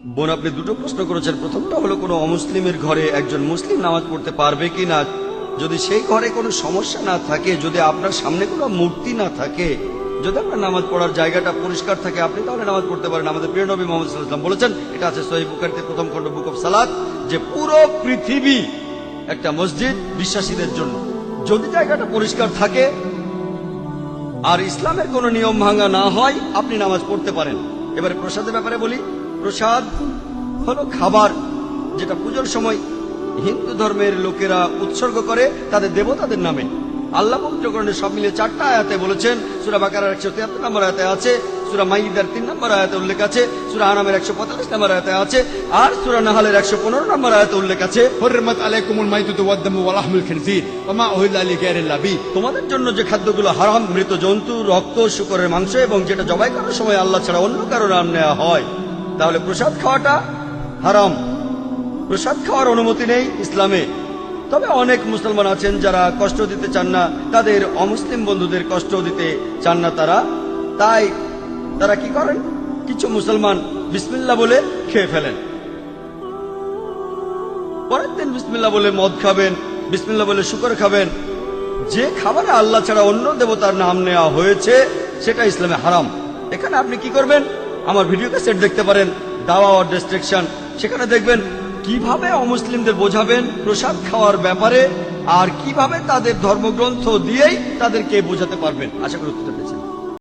বোন, আপনি দুটো প্রশ্ন করেছেন। প্রথমটা হলো কোনো অমুসলিমের ঘরে একজন মুসলিম নামাজ পড়তে পারবে কি না। যদি সেই ঘরে কোনো সমস্যা না থাকে, যদি আপনার সামনে কোনো মূর্তি না থাকে, যদি আপনার নামাজ পড়ার জায়গাটা পরিষ্কার থাকে, আপনি তাহলে নামাজ পড়তে পারেন। আমাদের প্রিয় নবী মুহাম্মদ সাল্লাল্লাহু আলাইহি ওয়াসাল্লাম বলেছেন, এটা আছে সহিহ বুখারীতে প্রথম খণ্ড বুক অফ সালাত, যে পুরো পৃথিবী একটা মসজিদ বিশ্বাসীদের জন্য, যদি জায়গাটা পরিষ্কার থাকে আর ইসলামের কোনো নিয়ম ভাঙা না হয়, আপনি নামাজ পড়তে পারেন। এবারে প্রসাদের ব্যাপারে বলি। প্রসাদ হলো খাবার যেটা পুজোর সময় হিন্দু ধর্মের লোকেরা উৎসর্গ করে তাদের দেবতাদের নামে। আল্লাহ পবিত্র কোরআনে সব মিলিয়ে 4টা আয়াতে বলেছেন। সূরা বাকারার 173 নম্বর আয়াতে আছে, সূরা মাইদার 3 নম্বর আয়াতে উল্লেখ আছে, সূরা আনামের 145 নম্বর আয়াতে আছে, আর সূরা নাহলের 115 নম্বর আয়াতে উল্লেখ আছে, حرمت عليكم الميتة والدم ولحم الخنزير وما أهل لغير الله به। তোমাদের জন্য যে খাদ্যগুলো হারাম, মৃত জন্তু, রক্ত, শূকরের মাংস এবং যেটা জবাই করার সময় আল্লাহ ছাড়া অন্য কারো নাম নেওয়া হয়। তাহলে প্রসাদ খাওয়াটা হারাম, প্রসাদ খাওয়ার অনুমতি নেই ইসলামে। তবে অনেক মুসলমান আছেন যারা কষ্ট দিতে চান না, তাদের অমুসলিম বন্ধুদের কষ্ট দিতে চান না তাই তারা কি করেন, কিছু মুসলমান বিসমিল্লাহ বলে খেয়ে ফেলেন। পরের দিন বিসমিল্লাহ বলে মদ খাবেন, বিসমিল্লাহ বলে শুকর খাবেন। যে খাবারে আল্লাহ ছাড়া অন্য দেবতার নাম নেওয়া হয়েছে সেটা ইসলামে হারাম। এখানে আপনি কি করবেন, আমার ভিডিও ক্যাসেট দেখতে পারেন, দাওয়া অর ডিস্ট্রাকশন। সেখানে দেখবেন কিভাবে অমুসলিমদের বোঝাবেন প্রসাদ খাওয়ার ব্যাপারে, আর কিভাবে তাদের ধর্মগ্রন্থ দিয়েই তাদেরকে বোঝাতে পারবেন। আশা করি উত্তর